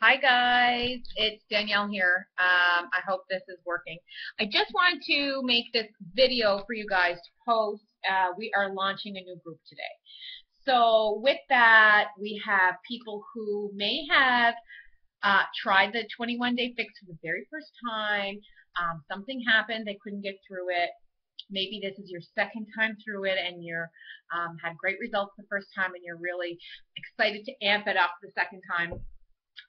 Hi guys, it's Danielle here. I hope this is working. I just wanted to make this video for you guys to post. We are launching a new group today. So with that, we have people who may have tried the 21-day fix for the very first time. Something happened, they couldn't get through it. Maybe this is your second time through it and you're had great results the first time and you're really excited to amp it up the second time.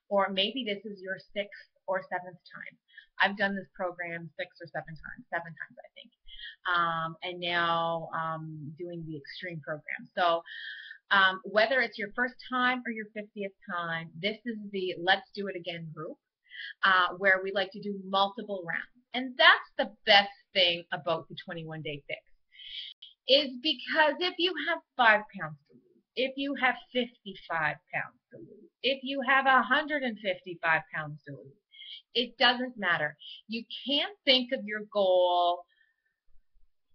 Or maybe this is your sixth or seventh time. I've done this program seven times I think, and now doing the extreme program. So whether it's your first time or your 50th time, this is the Let's Do It Again group, where we like to do multiple rounds. And that's the best thing about the 21-day fix, is because if you have 5 pounds to lose, if you have 55 pounds to lose, if you have 155 pounds to lose, it doesn't matter. You can't think of your goal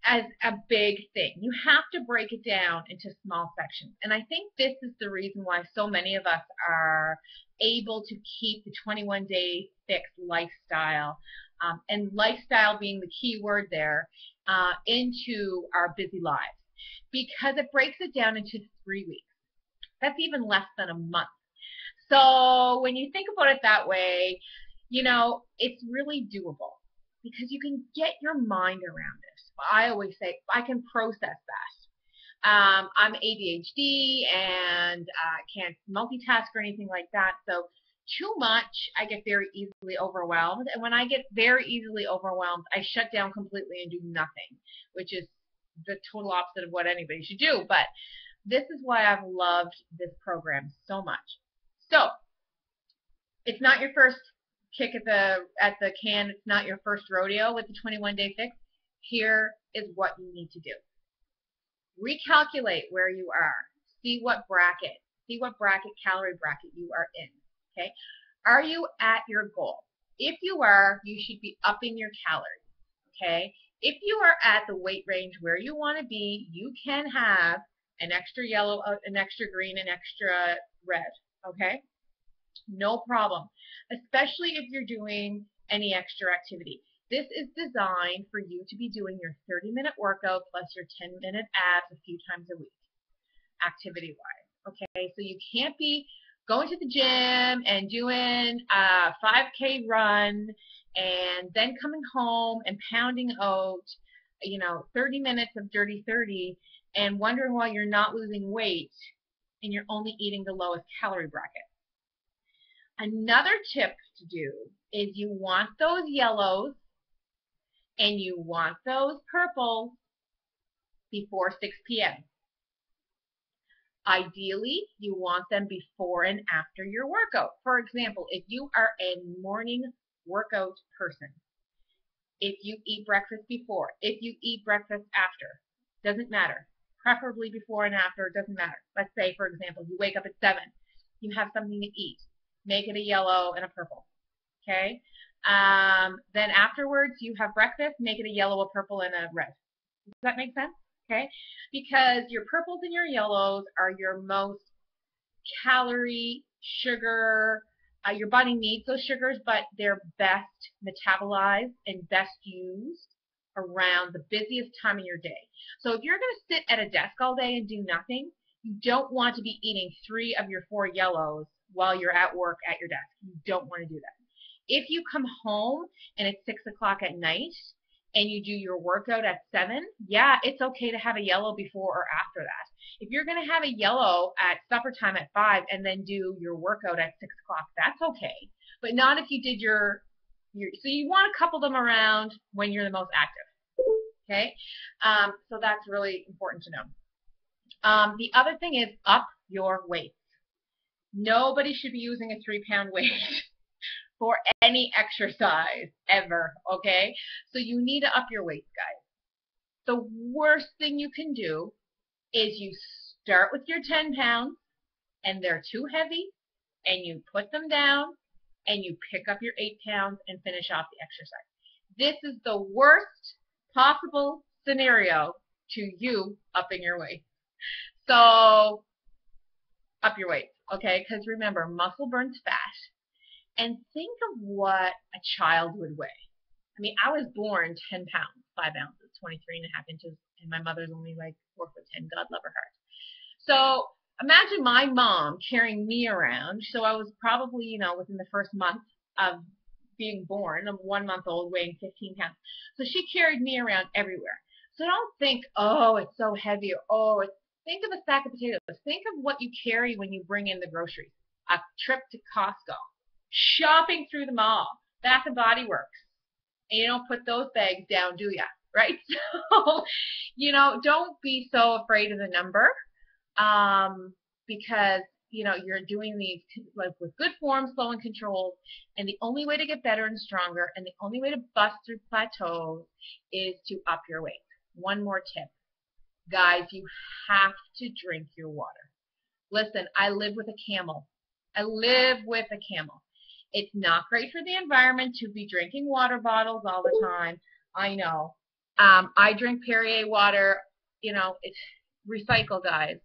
as a big thing. You have to break it down into small sections. And I think this is the reason why so many of us are able to keep the 21-day fix lifestyle, and lifestyle being the key word there, into our busy lives, because it breaks it down into 3 weeks. That's even less than a month. So when you think about it that way, you know, it's really doable because you can get your mind around it. I always say I can process that. I'm ADHD and can't multitask or anything like that. So too much, I get very easily overwhelmed. And when I get very easily overwhelmed, I shut down completely and do nothing, which is the total opposite of what anybody should do. But this is why I've loved this program so much. So it's not your first kick at the can. It's not your first rodeo with the 21-day fix. Here is what you need to do. Recalculate where you are. See what bracket calorie bracket you are in. Okay? Are you at your goal? If you are, you should be upping your calories. Okay? If you are at the weight range where you want to be, you can have an extra yellow, an extra green, an extra red. Okay? No problem. Especially if you're doing any extra activity. This is designed for you to be doing your 30-minute workout plus your 10-minute abs a few times a week, activity-wise. Okay? So you can't be going to the gym and doing a 5K run and then coming home and pounding out, 30 minutes of dirty 30 and wondering why you're not losing weight and you're only eating the lowest calorie bracket. Another tip to do is you want those yellows and you want those purples before 6 p.m. Ideally, you want them before and after your workout. For example, if you are a morning workout person, if you eat breakfast before, if you eat breakfast after, doesn't matter. Preferably before and after, it doesn't matter. Let's say, for example, you wake up at 7, you have something to eat. Make it a yellow and a purple. Okay? Then afterwards, you have breakfast, make it a yellow, a purple, and a red. Does that make sense? Okay? Because your purples and your yellows are your most calorie, sugar, your body needs those sugars, but they're best metabolized and best used around the busiest time of your day. So if you're going to sit at a desk all day and do nothing, you don't want to be eating 3 of your 4 yellows while you're at work at your desk. You don't want to do that. If you come home and it's 6 o'clock at night and you do your workout at 7, yeah, it's okay to have a yellow before or after that. If you're going to have a yellow at supper time at 5 and then do your workout at 6 o'clock, that's okay. But not if you did so you want to couple them around when you're the most active. Okay? So that's really important to know. The other thing is up your weight. Nobody should be using a 3-pound weight for any exercise ever, okay? So you need to up your weights, guys. The worst thing you can do is you start with your 10 pounds and they're too heavy and you put them down and you pick up your 8 pounds and finish off the exercise. This is the worst possible scenario to you upping your weight. So up your weight, okay? Because remember, muscle burns fat. and think of what a child would weigh. I mean, I was born 10 pounds, 5 ounces, 23.5 inches, and my mother's only like 4'10". God love her heart. So imagine my mom carrying me around. So I was probably, within the first month of being born, I'm 1 month old, weighing 15 pounds. So she carried me around everywhere. So don't think, oh, it's so heavy, or think of a sack of potatoes. Think of what you carry when you bring in the groceries. A trip to Costco, shopping through the mall, Bath and Body Works. And you don't put those bags down, do ya? Right? So, don't be so afraid of the number, because you're doing these like with good form, slow and controlled, and the only way to get better and stronger, and the only way to bust through plateaus is to up your weight. One more tip, guys, you have to drink your water. Listen, I live with a camel. I live with a camel. It's not great for the environment to be drinking water bottles all the time. I know. I drink Perrier water. It's recycle, guys.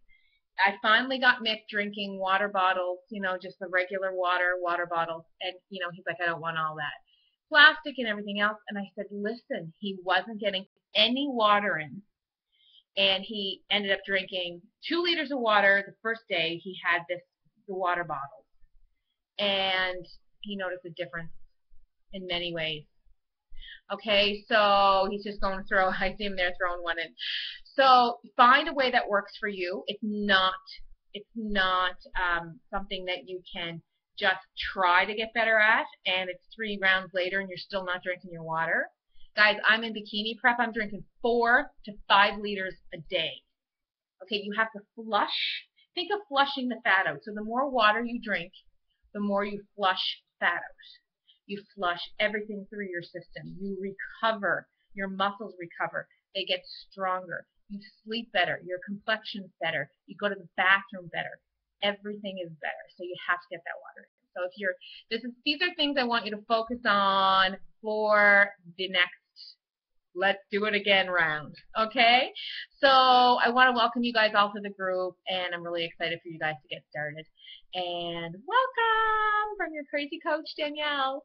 I finally got Mick drinking water bottles, just the regular water bottles. And, he's like, I don't want all that plastic and everything else. And I said, listen, he wasn't getting any water in. And he ended up drinking 2 liters of water the first day he had the water bottles. And he noticed a difference in many ways. Okay, so he's just going to throw, I see him there throwing one in. So find a way that works for you. It's not something that you can just try to get better at, and it's 3 rounds later and you're still not drinking your water. Guys, I'm in bikini prep. I'm drinking 4 to 5 liters a day. Okay, you have to flush. Think of flushing the fat out. So the more water you drink, the more you flush fat out. You flush everything through your system. You recover. Your muscles recover. They get stronger. You sleep better. Your complexion's better. You go to the bathroom better. Everything is better. So you have to get that water. So these are things I want you to focus on for the next let's do it again round. Okay? So I want to welcome you guys all to the group, and I'm really excited for you guys to get started. And welcome from your crazy coach, Danielle.